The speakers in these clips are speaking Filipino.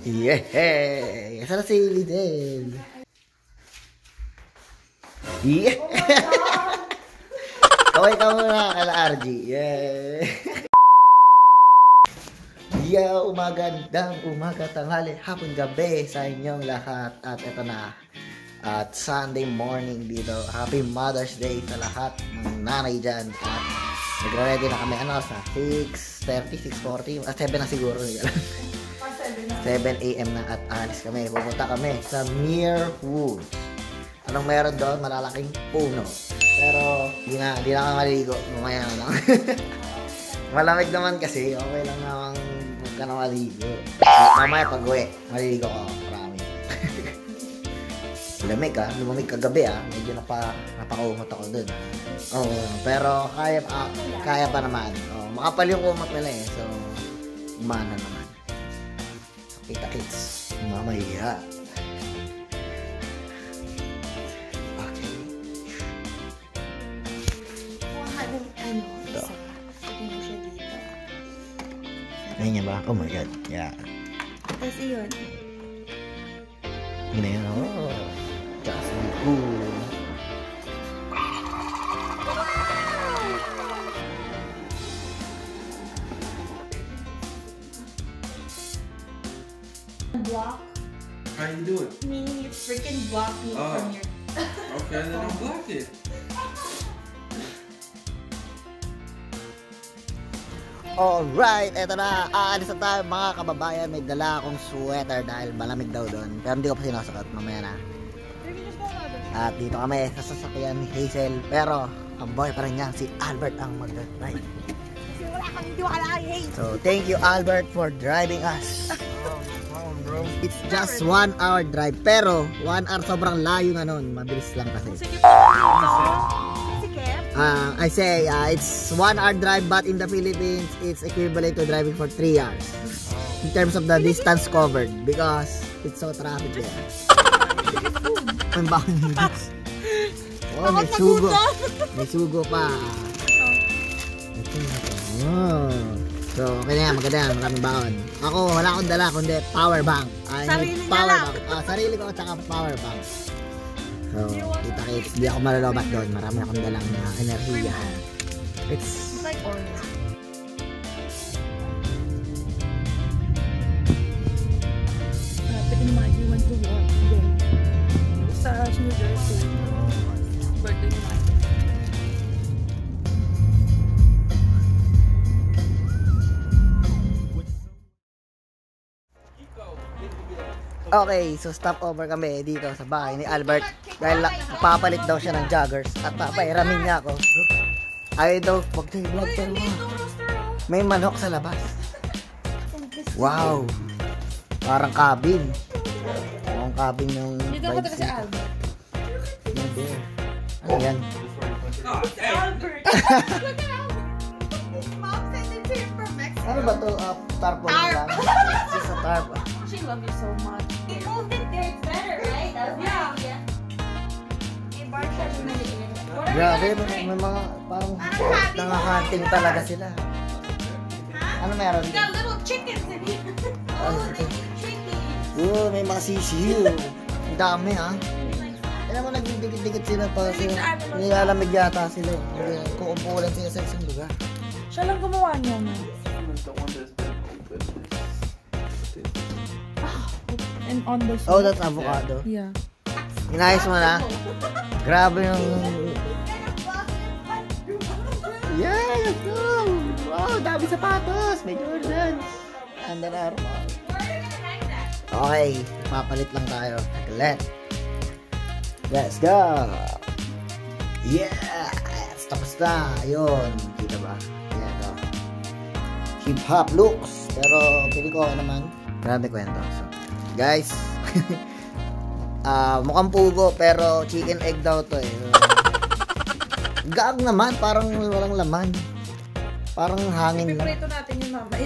Yeah! Sana si Lidel. Yeah! Kaway ka muna kala RG. Yeah! Yeah, umagandang umaga, tanghali, hapon, gabi sa inyong lahat. At ito na. At Sunday morning dito. Happy Mother's Day sa lahat ng nanay dyan. At nagre-ready na kami sa 6:30, 6:40. 7 na siguro. 7 AM na at alis kami. Pupunta kami sa Muirwood. Anong meron doon? Malalaking puno. Pero hindi na kami maligo. Mamaya na lang. Malamig naman kasi. Okay lang naman huwag ka na maligo. Mamaya pag-uwi, maliligo ko. Promise. Lamig lumamig kagabi medyo napakumot ako dun. Pero kaya pa naman. Makapal yung kumot nila so umana naman. So, kita-kits mamaya. Okay. Ito. Ayun niya ba? Oh my god. Yeah. Tapos yun. Yun na yun. Just cool. Block. How you do it? Meaning you freaking block me from your... Okay, then I'll block it. Alright, eto na. Aalis na tayo mga kababayan. May dala akong sweater dahil malamig daw doon. Pero hindi ko pa sinasakot. Mamaya na. At dito kami sa sasakyan ni Hazel. Pero ang boy pa rin niya, si Albert ang mag-drive. So thank you Albert for driving us. It's just 1 hour drive. Pero 1 hour sobrang layo na nun. Mabilis lang kasi. I say it's 1 hour drive, but in the Philippines it's equivalent to driving for 3 hours in terms of the distance covered because it's so traffic there. Ang bakit minutes? Oh, may sugo. May sugo pa. So, kaya maganda, maraming baon. Ako, wala akong dala kundi power bank. Sarili power bank. Sarili ko at saka power bank. So, kita-kits. Hindi ako malalobat doon. Marami akong dalang enerhiya. It's like orange. But in mind, you went to work today. Sa New Jersey. Birthday ni Mike. okay, so stop over kami dito sa bahay ni Albert dahil papalit daw siya ng joggers at papairamin niya ako. Ayaw daw pag-vlog pero may manok sa labas. Wow! Parang cabin. Parang cabin yung Dito ko si Albert. Ano yan? Albert! Look at Albert! Mom sent it to you from Mexico. Ano ba ito? Tarpon lang? It's a tarp. She loves you so much. You moved it there, it's better, right? That was my idea. Hey, Bart, shut your mouth. Grabe, may mga parang nanghahunting talaga sila. Ano meron? We got little chickens in here. Oo, may mga sisiyo. Ang dami Alam mo, nagdikit-dikit sila pa sila. Nilalamig yata sila. Kuumpulan sila sa isang lugar. Siya lang gumawa niya no? And on the soup. Oh, that's avocado. Yeah. Inayos mo na? Grabe yung... Yeah, let's go! Wow, dami sapatos! May Jordans! Under Armour. Okay, papalit lang tayo. Saglit. Let's go! Yes! Tapos na! Ayun. Kita ba? Ayan ito. Hip-hop looks. Pero pili ko naman. Grabe kwento. So, guys, mukhang pugo pero chicken egg daw to Gaag naman, parang walang laman. Parang hangin lang. Piprito natin yung mamay.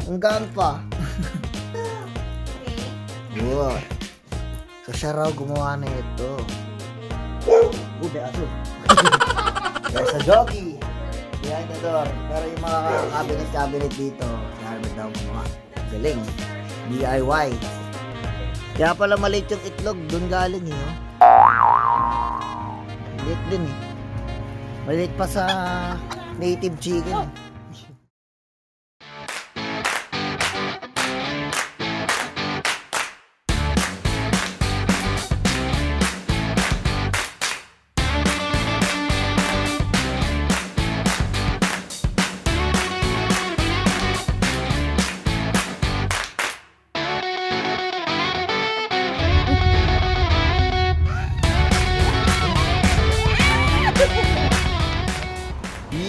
Ang gaag pa. Wow. So siya raw gumawa na ito. Ube aso. There's a doggy behind the door. Pero yung mga cabinet dito, si Albert daw gumawa. Galing. DIY. Kaya pala maliit yung itlog, doon galing eh. Oh. Maliit din eh. Maliit pa sa native chicken.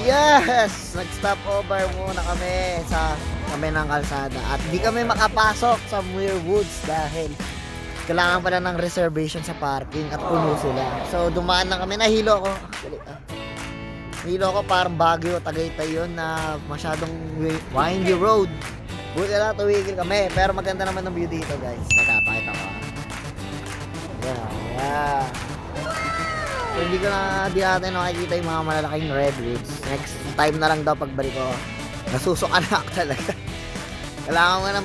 Yes! Nag-stop over muna kami sa ng kalsada at di kami makapasok sa Muir Woods dahil kailangan pala ng reservation sa parking at puno sila. So dumaan na kami, nahilo ko. Nahilo ko parang Baguio, Tagaytay yun na masyadong windy road. Buti na tuwigil kami pero maganda naman ng view dito guys. Nakapakita ko. Yeah. So, hindi ko di natin nakikita yung mga malalaking redwoods. Next time na lang daw pagbalik ko. Nasusukanak talaga. Kailangan ko na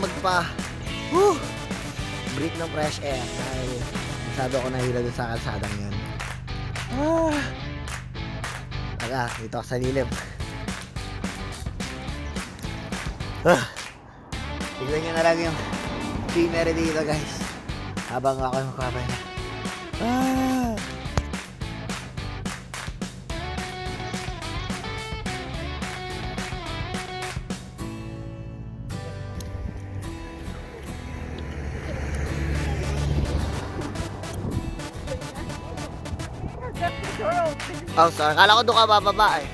breathe ng fresh air. Dahil masyado ako nahila dun sa kalsadang yun. Taga, dito ako sa lilim. Tignan nyo na lang yung scenery dito guys. Habang ako yung magpapahinga. Oh, sorry. Akala ko doon ka bababa eh.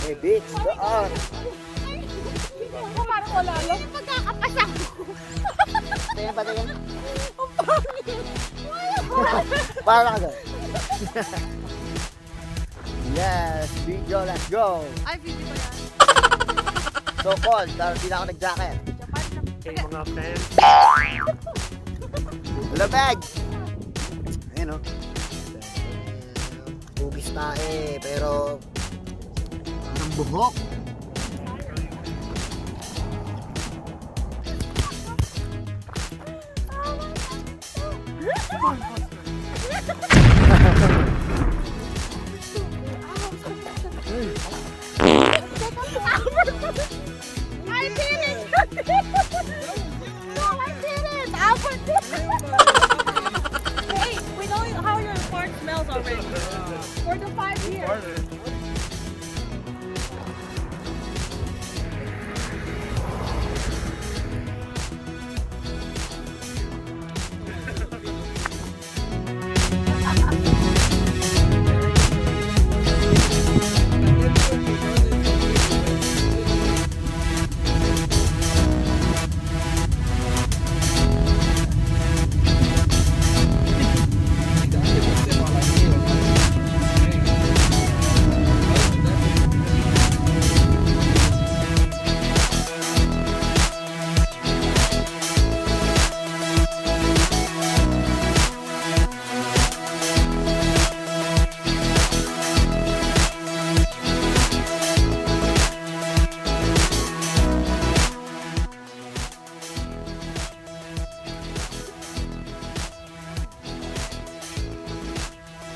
Hey, bitch, doon. Parang wala lang. Pagkakapasa ko. Tingnan pa, tingnan. Parang ka. Yes, video, let's go. Ay, video ba yan? So cold, dahil hindi na ako nag-jacket. Hey mga fans. Hello, bag. Ayun o. Bugis tae, pero ang buhok. I did it! No, I did it! Albert did it! Hey, we know how your fart smells already. For the 5 years.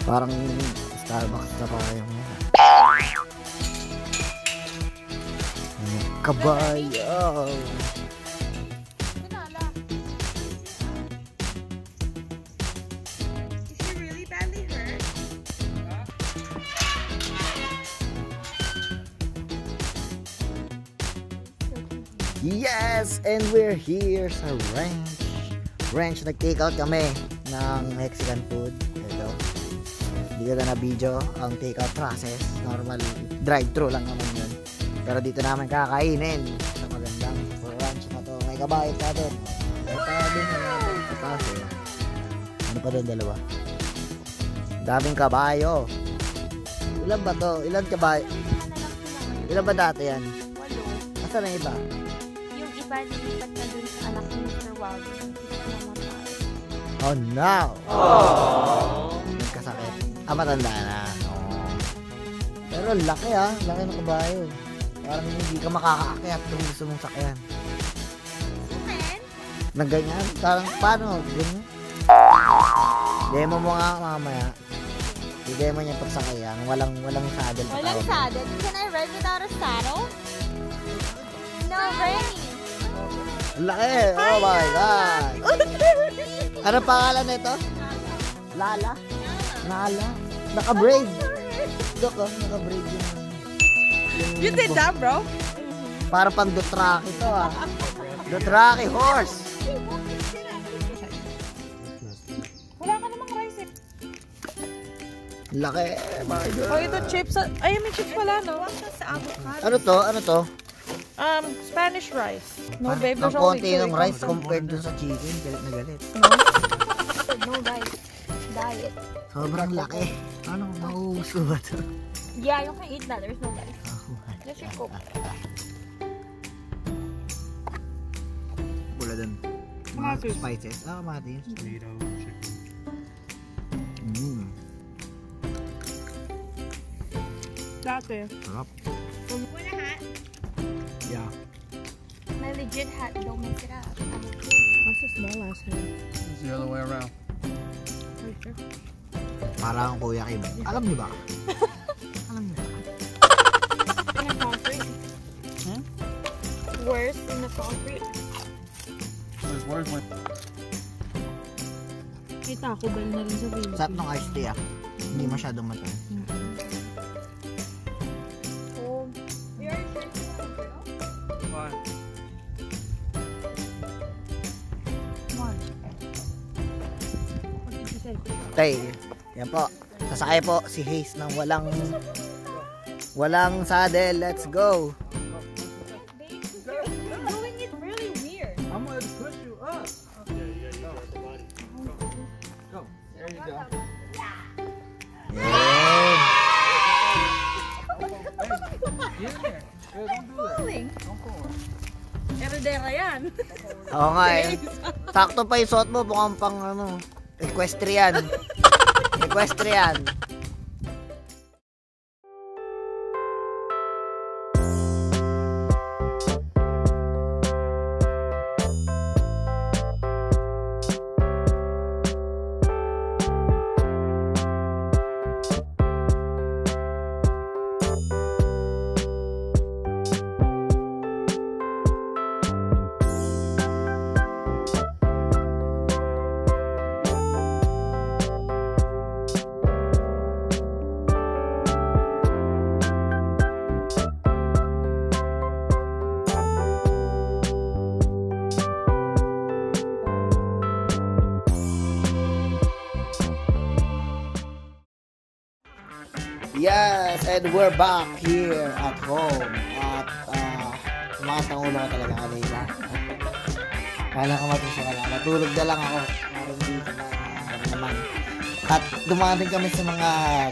Parang Starbucks na tayo. Kabayo. Is she really badly hurt? Yes! And we're here sa ranch. Nag-take out kami ng Mexican food. Ito. Hindi ko na na-video ang take-out process. Normal drive-thru lang naman yun. Pero dito namin kakainin sa magandang May kabayo pa doon. May pa doon sa taas eh. Ano pa doon, dalawa? Daming kabayo. Ilan ba to? Ilan kabayo? Ilan ba dati yan? 8. Asa na iba? Yung iba nilipat na dun sa anak ni Mr. Wilder. Oh no! Nagkasakit. Matanda na. Oh. Pero laki laki ng kabayo. Parang hindi ka makakaakyat kung gusto mong sakyan. Na ganyan? Parang paano? Ganyan? Demo mo nga mamaya. I-demo niya pagsakyan. Walang saddle. Walang saddle? Can I ride without a saddle? No, Remy. Laki! Oh my God! Ano pangalan nito? Lala? Lala? Naka-braid. Look, naka-braid yung... You did that, bro? Para pang Dothraki to Dothraki horse! Wala ka namang rice eh. Laki! My God! Oh, ito chips. Ay, may chips pala, no? Sa avocado. Ano to? Ano to? Spanish rice. No, Ah, babe, ang there's only konti two. ng rice compared dun sa chicken. Galit na galit. No rice. Diet. Sobrang laki. Ano? Mauuso ba to? Yeah, you can eat that. There's no rice. That's your coke. Wala dun. Mga spices. Kamatis. Tomato, chicken. Dati. Sarap. Want a hat? Yeah. My legit hat. Don't mess it up. That's a small ass hand. It's the other way around. Right there. Para ang Kuya Kim. Alam niyo ba? Alam niyo ba? In the concrete. Worse in the concrete. Where's my... May Taco Bell na rin sa Philippines. Sarap ng iced tea Hindi masyadong matan. Oh. We already tried to girl. Fine. Come on. What did you say? Okay. Yan po. Sasakay po si Hayes ng walang saddle. Let's go. You're doing it really weird. I'm going to push you up. Yeah, you got to go. Go. There you go. Yan. Get in there. Hey, don't do that. Don't go. Eredera yan. Oo nga eh. Sakto pa yung suot mo. Mukhang pang equestrian. Equestrian. Yes, and we're back here at home. At sumakit ang ulo ko talaga kanina. Kala ko matusukan lang. Natulog na lang ako. Parang dito na naman. At dumating kami sa mga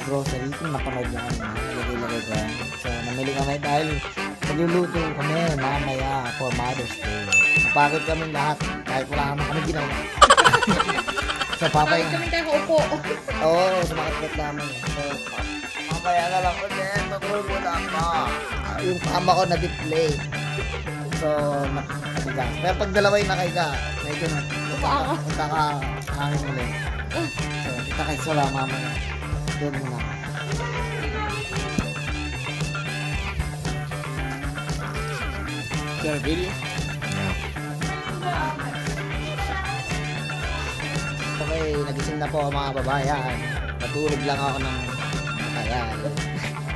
grocery. Kung napanood nyo kami, lagay-lagay ko yan. So, namili kami dahil magluluto kami mamaya for Mother's Day. Napagod kami lahat kahit wala naman kami ginawa. So, papay. Kami tayo upo. Oo, sumakit namin. So, mamaya na lang ulit. Matulog mo lang ako. Yung kama ko na-display. So, nakakatigas. Pero pag dalawa yung nakaiga, medyo magkakahangin ulit. So, kita kayo sila mamaya. Doon muna. Is that a video? Okay, nagising na po mga babayan. Natulog lang ako ng matagal.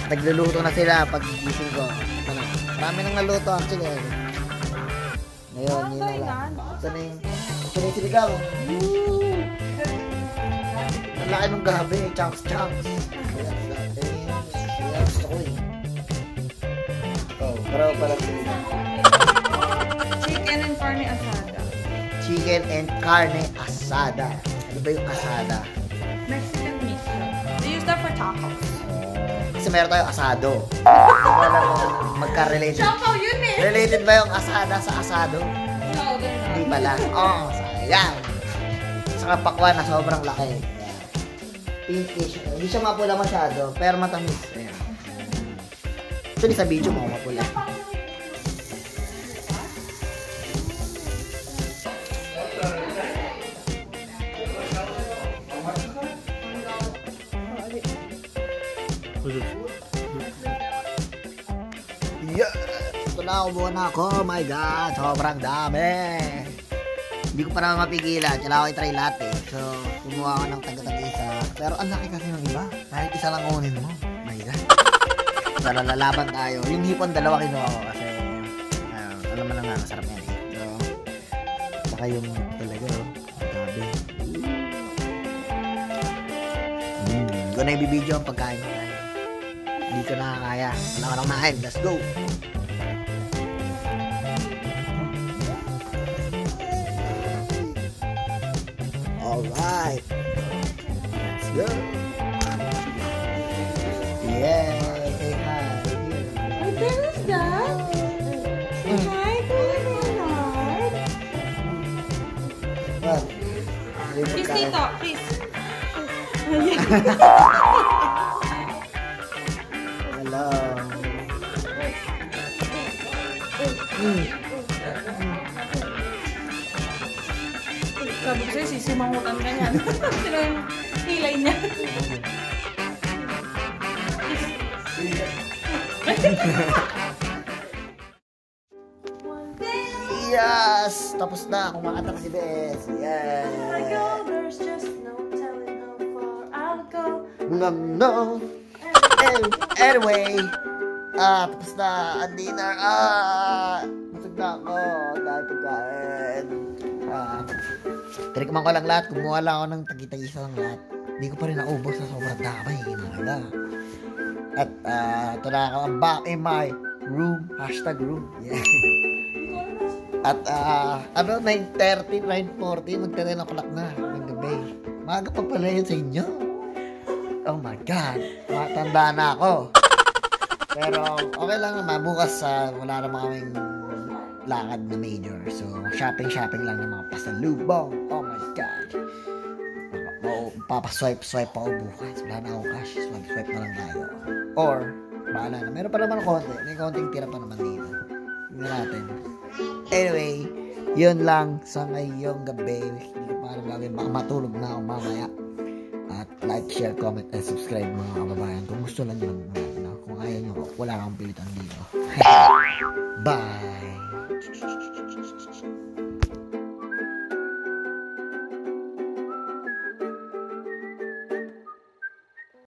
Nagluluto na sila pag gising ko. Ito na. Marami nang naluto actually. Ngayon, yun na lang. Ito na yung siligaw. Ang laki nung gabi. Chunks. Kaya gusto ko eh. Oh, pero pala siligaw. Chicken and carne asada. chicken and carne asada. Ano ba yung asada? Mexican meat. They use that for tacos. Kasi meron tayong asado. Hindi ko alam kung magka-related. Choco yun eh! Related ba yung asada sa asado? No, they're not. Hindi pala. Sayang. Saka pakwan na sobrang laki. Ayan. Pinkish. Hindi siya mapula masyado, pero matamis. Ayan. Actually, sa video mo mapula. Yeah! Ito na, umuha na ako. Oh my God, sobrang dami. Hindi ko pa naman mapigilan. Kailangan ko i-try lahat eh. So, kumuha ako ng taga-tag-isa. Pero ang laki kasi ng iba. Kahit isa lang kunin mo. Oh my God. So, lalaban tayo. Yung hipon, dalawa kinuha ko kasi alam mo na nga, masarap yan eh. So, saka yung talaga, grabe. Ko na ibibidyo ang pagkain ko. Hindi ko nakakaya. Wala ko lang nahin. Let's go! Alright! Let's go! Yay! Say hi! What is that? Say hi to Leonard. What? Kiss dito, kiss. Hello! Sabi ko sa'yo, sisimangutan ka niyan. Sino yung hilay niya? Yes! Tapos na! Kumakanta na si Bes! Yes! There's just no telling how far I'll go. No! Anyway! Tapos na ang dinner. Busog na ako. Dahil pagkain. Tinikman ko lang lahat. Kumuha lang ako ng tagi-tagisa lang lahat. Hindi ko pa rin naubos sa sobrang dami. At ito na ako. I'm back in my room. #room. Yeah. At 9:30, 9:40, magta-10 o'clock na ng gabi. Maga pa pala yun sa inyo. Oh my God. Matanda na ako. Pero okay lang naman. Bukas wala naman kaming lakad na major. So, shopping lang ng mga pasalubong. Oh my God. Papaswipe ako bukas. Wala na akong cash. Swipe na lang tayo. Or, bahala na. Meron pa naman konti. May konting tira pa naman dito. Tingnan natin. Anyway, yun lang sa ngayong gabi. Hindi ko pa alam gagawin. Baka matulog na ako mamaya. At like, share, comment, and subscribe mga kababayan. Kung gusto lang yun. Kung ayaw nyo, wala akong pilitan dito. Bye!